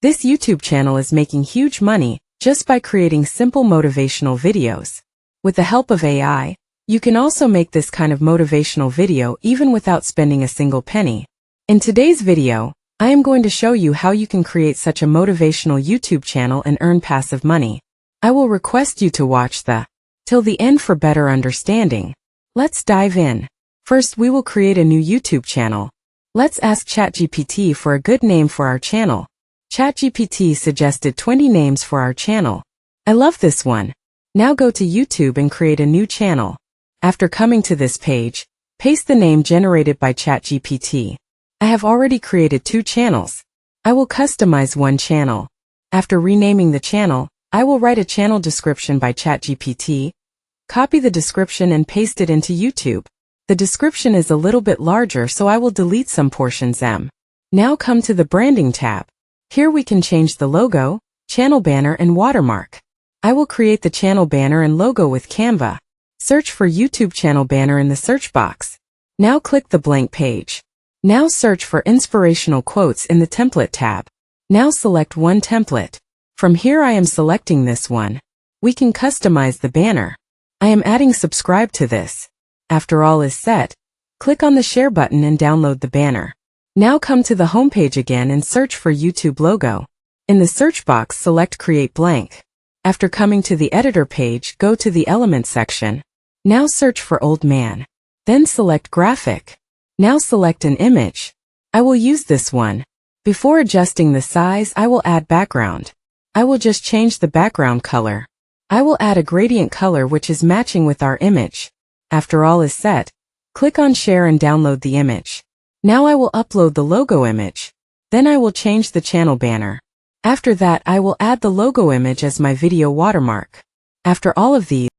This YouTube channel is making huge money just by creating simple motivational videos. With the help of AI, you can also make this kind of motivational video even without spending a single penny. In today's video, I am going to show you how you can create such a motivational YouTube channel and earn passive money. I will request you to watch till the end for better understanding. Let's dive in. First, we will create a new YouTube channel. Let's ask ChatGPT for a good name for our channel. ChatGPT suggested 20 names for our channel. I love this one. Now go to YouTube and create a new channel. After coming to this page, paste the name generated by ChatGPT. I have already created 2 channels. I will customize one channel. After renaming the channel, I will write a channel description by ChatGPT, copy the description and paste it into YouTube. The description is a little bit larger, so I will delete some portions. Now come to the branding tab. Here we can change the logo, channel banner and watermark. I will create the channel banner and logo with Canva. Search for YouTube channel banner in the search box. Now click the blank page. Now search for inspirational quotes in the template tab. Now select one template. From here I am selecting this one. We can customize the banner. I am adding subscribe to this. After all is set, click on the share button and download the banner. Now come to the homepage again and search for YouTube logo. In the search box select create blank. After coming to the editor page, go to the element section. Now search for old man. Then select graphic. Now select an image. I will use this one. Before adjusting the size, I will add background. I will just change the background color. I will add a gradient color which is matching with our image. After all is set, click on share and download the image. Now I will upload the logo image. Then I will change the channel banner. After that I will add the logo image as my video watermark. After all of these,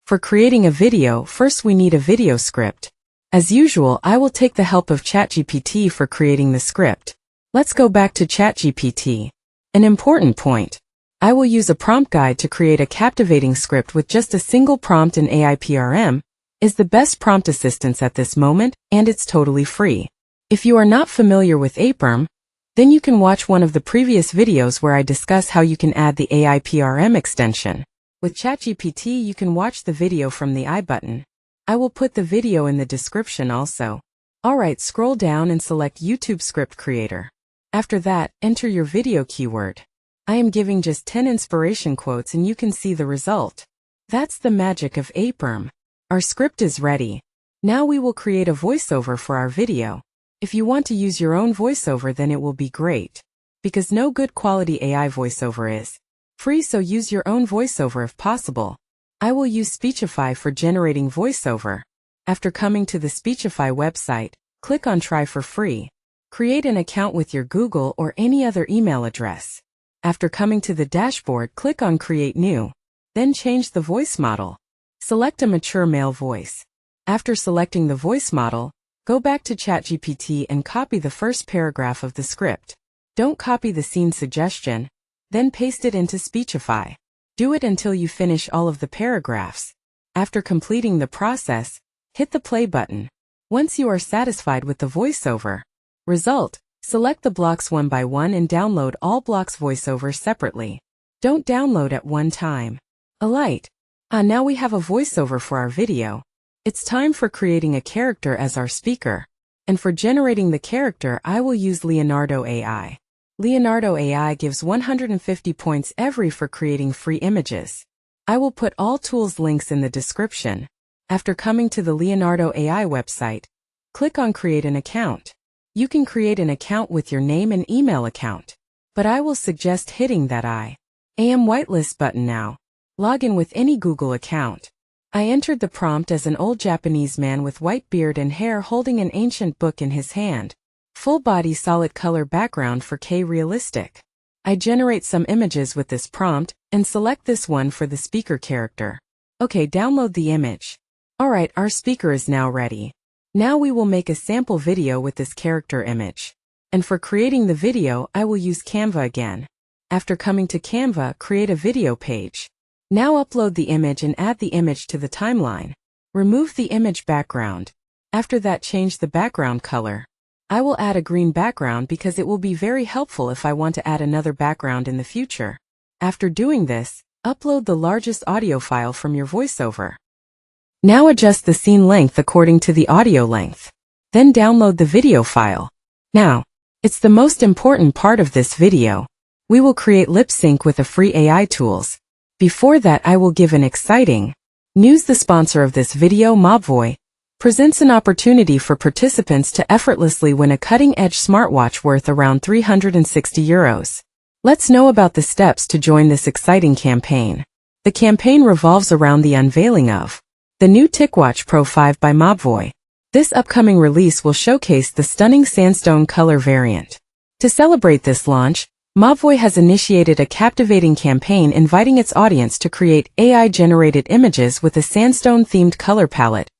for creating a video, first we need a video script. As usual, I will take the help of ChatGPT for creating the script. Let's go back to ChatGPT. An important point. I will use a prompt guide to create a captivating script with just a single prompt, and AI PRM is the best prompt assistance at this moment, and it's totally free. If you are not familiar with APRM, then you can watch one of the previous videos where I discuss how you can add the AI PRM extension. With ChatGPT you can watch the video from the I button. I will put the video in the description also. Alright, scroll down and select YouTube Script Creator. After that, enter your video keyword. I am giving just 10 inspiration quotes and you can see the result. That's the magic of APRM. Our script is ready. Now we will create a voiceover for our video. If you want to use your own voiceover, then it will be great. Because no good quality AI voiceover is free, so use your own voiceover if possible. I will use Speechify for generating voiceover. After coming to the Speechify website, click on Try for free. Create an account with your Google or any other email address. After coming to the dashboard, click on Create New. Then change the voice model. Select a mature male voice. After selecting the voice model, go back to ChatGPT and copy the first paragraph of the script. Don't copy the scene suggestion, then paste it into Speechify. Do it until you finish all of the paragraphs. After completing the process, hit the play button. Once you are satisfied with the voiceover result, select the blocks one by one and download all blocks voiceovers separately. Don't download at one time. Alight. Now we have a voiceover for our video. It's time for creating a character as our speaker. And for generating the character, I will use Leonardo AI. Leonardo AI gives 150 points every for creating free images. I will put all tools links in the description. After coming to the Leonardo AI website, click on Create an Account. You can create an account with your name and email account. But I will suggest hitting that I am whitelist button now. Log in with any Google account. I entered the prompt as an old Japanese man with white beard and hair holding an ancient book in his hand. Full body solid color background for K-realistic. I generate some images with this prompt and select this one for the speaker character. Okay, download the image. Alright, our speaker is now ready. Now we will make a sample video with this character image. And for creating the video, I will use Canva again. After coming to Canva, create a video page. Now upload the image and add the image to the timeline. Remove the image background. After that, change the background color. I will add a green background because it will be very helpful if I want to add another background in the future. After doing this, upload the largest audio file from your voiceover. Now adjust the scene length according to the audio length. Then download the video file. Now, it's the most important part of this video. We will create lip sync with a free AI tools. Before that, I will give an exciting news. The sponsor of this video, Mobvoi, presents an opportunity for participants to effortlessly win a cutting-edge smartwatch worth around €360. Let's know about the steps to join this exciting campaign. The campaign revolves around the unveiling of the new TicWatch Pro 5 by Mobvoi. This upcoming release will showcase the stunning sandstone color variant. To celebrate this launch, Mobvoi has initiated a captivating campaign inviting its audience to create AI-generated images with a sandstone-themed color palette,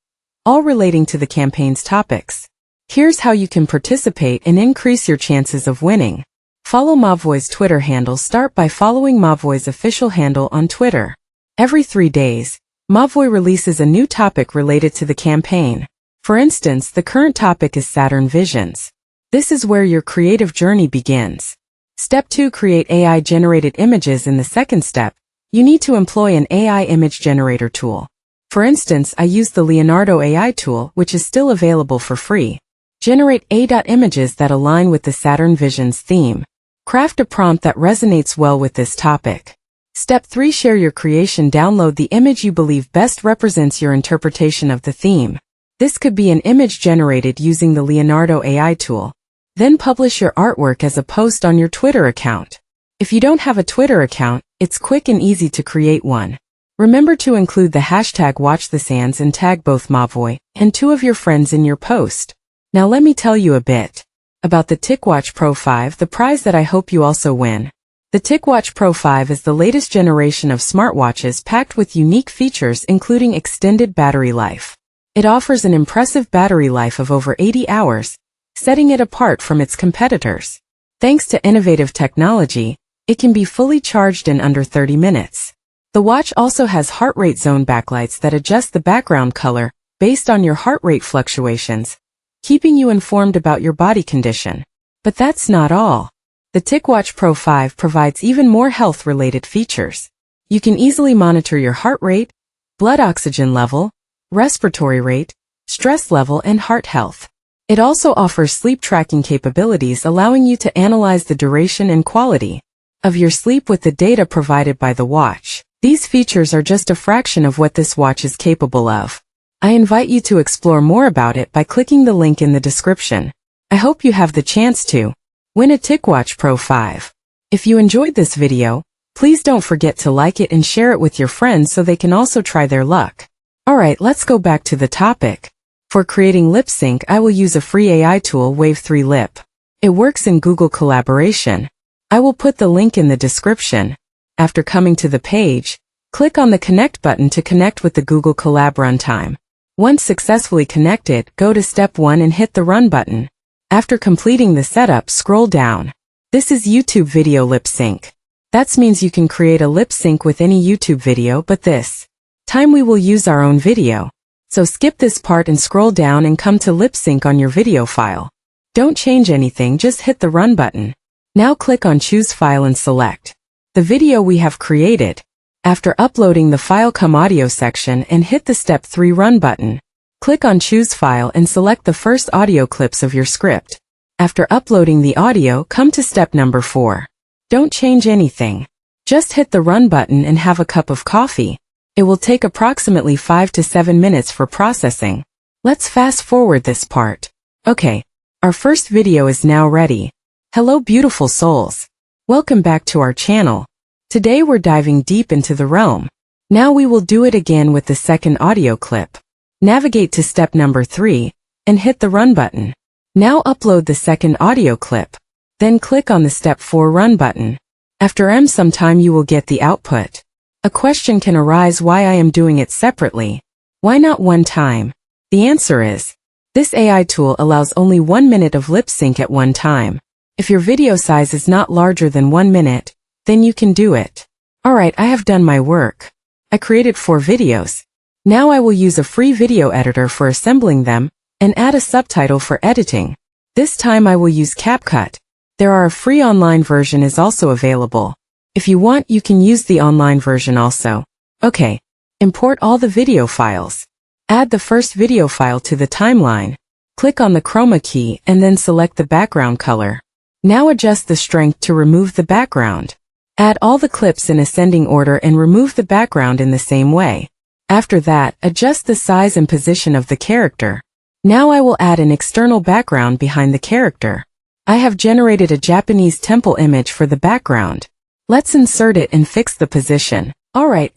all relating to the campaign's topics. Here's how you can participate and increase your chances of winning. Follow Mobvoi's Twitter handle. Start by following Mobvoi's official handle on Twitter. Every 3 days, Mobvoi releases a new topic related to the campaign. For instance, the current topic is Saturn Visions. This is where your creative journey begins. Step 2. Create AI-generated images. In the second step, you need to employ an AI image generator tool. For instance, I use the Leonardo AI tool, which is still available for free. Generate images that align with the Saturn Visions theme. Craft a prompt that resonates well with this topic. Step 3. Share your creation. Download the image you believe best represents your interpretation of the theme. This could be an image generated using the Leonardo AI tool. Then publish your artwork as a post on your Twitter account. If you don't have a Twitter account, it's quick and easy to create one. Remember to include the hashtag #WatchTheSands and tag both Mobvoi and 2 of your friends in your post. Now let me tell you a bit about the TicWatch Pro 5, the prize that I hope you also win. The TicWatch Pro 5 is the latest generation of smartwatches packed with unique features including extended battery life. It offers an impressive battery life of over 80 hours, setting it apart from its competitors. Thanks to innovative technology, it can be fully charged in under 30 minutes. The watch also has heart rate zone backlights that adjust the background color based on your heart rate fluctuations, keeping you informed about your body condition. But that's not all. The TicWatch Pro 5 provides even more health-related features. You can easily monitor your heart rate, blood oxygen level, respiratory rate, stress level, and heart health. It also offers sleep tracking capabilities, allowing you to analyze the duration and quality of your sleep with the data provided by the watch. These features are just a fraction of what this watch is capable of. I invite you to explore more about it by clicking the link in the description. I hope you have the chance to win a TicWatch Pro 5. If you enjoyed this video, please don't forget to like it and share it with your friends so they can also try their luck. Alright, let's go back to the topic. For creating lip sync, I will use a free AI tool, Wave 3 Lip. It works in Google Collaboration. I will put the link in the description. After coming to the page, click on the Connect button to connect with the Google Collab runtime. Once successfully connected, go to step 1 and hit the Run button. After completing the setup, scroll down. This is YouTube video lip sync. That means you can create a lip sync with any YouTube video, but this time we will use our own video. So skip this part and scroll down and come to lip sync on your video file. Don't change anything, just hit the Run button. Now click on Choose File and select the video we have created. After uploading the file, come Audio section and hit the Step 3 Run button. Click on Choose File and select the first audio clips of your script. After uploading the audio, come to step number 4. Don't change anything. Just hit the Run button and have a cup of coffee. It will take approximately 5 to 7 minutes for processing. Let's fast forward this part. Okay, our first video is now ready. Hello beautiful souls. Welcome back to our channel. Today we're diving deep into the realm. Now we will do it again with the second audio clip. Navigate to step number 3 and hit the Run button. Now upload the second audio clip. Then click on the step 4 Run button. After some time you will get the output. A question can arise why I am doing it separately. Why not one time? The answer is, this AI tool allows only 1 minute of lip sync at one time. If your video size is not larger than 1 minute, then you can do it. Alright, I have done my work. I created 4 videos. Now I will use a free video editor for assembling them and add a subtitle for editing. This time I will use CapCut. There are a free online version is also available. If you want, you can use the online version also. Okay. Import all the video files. Add the first video file to the timeline. Click on the chroma key and then select the background color. Now adjust the strength to remove the background. Add all the clips in ascending order and remove the background in the same way. After that, adjust the size and position of the character. Now I will add an external background behind the character. I have generated a Japanese temple image for the background. Let's insert it and fix the position. Alright,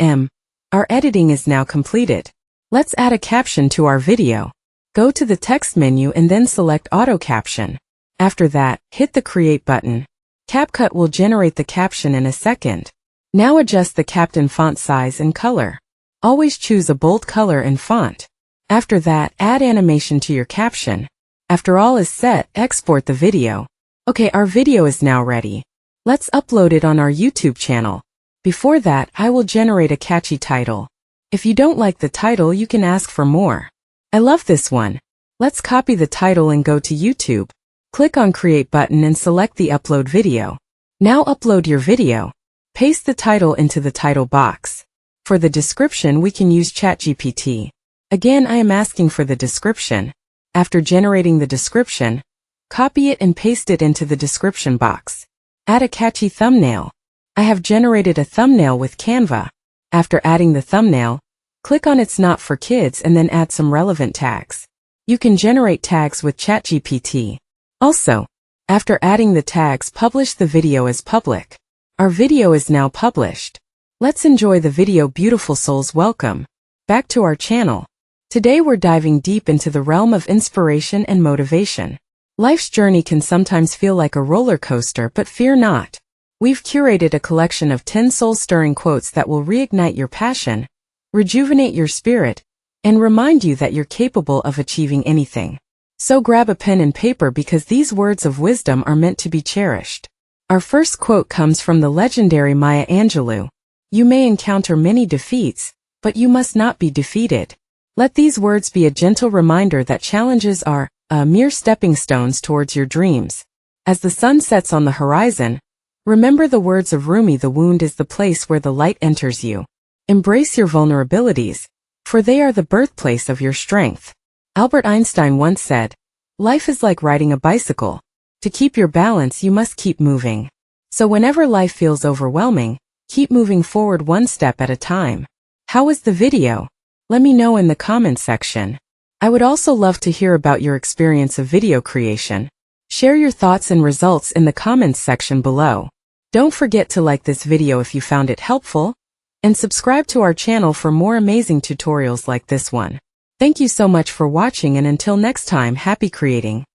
our editing is now completed. Let's add a caption to our video. Go to the text menu and then select Auto Caption. After that, hit the Create button. CapCut will generate the caption in a second. Now adjust the caption font size and color. Always choose a bold color and font. After that, add animation to your caption. After all is set, export the video. Okay, our video is now ready. Let's upload it on our YouTube channel. Before that, I will generate a catchy title. If you don't like the title, you can ask for more. I love this one. Let's copy the title and go to YouTube. Click on Create button and select the upload video. Now upload your video. Paste the title into the title box. For the description, we can use ChatGPT. Again, I am asking for the description. After generating the description, copy it and paste it into the description box. Add a catchy thumbnail. I have generated a thumbnail with Canva. After adding the thumbnail, click on It's Not for Kids and then add some relevant tags. You can generate tags with ChatGPT. Also, after adding the tags, publish the video as public. Our video is now published. Let's enjoy the video. Beautiful souls, welcome back to our channel. Today we're diving deep into the realm of inspiration and motivation. Life's journey can sometimes feel like a roller coaster, but fear not. We've curated a collection of 10 soul-stirring quotes that will reignite your passion, rejuvenate your spirit, and remind you that you're capable of achieving anything. So grab a pen and paper because these words of wisdom are meant to be cherished. Our first quote comes from the legendary Maya Angelou. You may encounter many defeats, but you must not be defeated. Let these words be a gentle reminder that challenges are mere stepping stones towards your dreams. As the sun sets on the horizon, remember the words of Rumi: the wound is the place where the light enters you. Embrace your vulnerabilities, for they are the birthplace of your strength. Albert Einstein once said, "Life is like riding a bicycle. To keep your balance, you must keep moving." So whenever life feels overwhelming, keep moving forward one step at a time. How was the video? Let me know in the comments section. I would also love to hear about your experience of video creation. Share your thoughts and results in the comments section below. Don't forget to like this video if you found it helpful, and subscribe to our channel for more amazing tutorials like this one. Thank you so much for watching, and until next time, happy creating.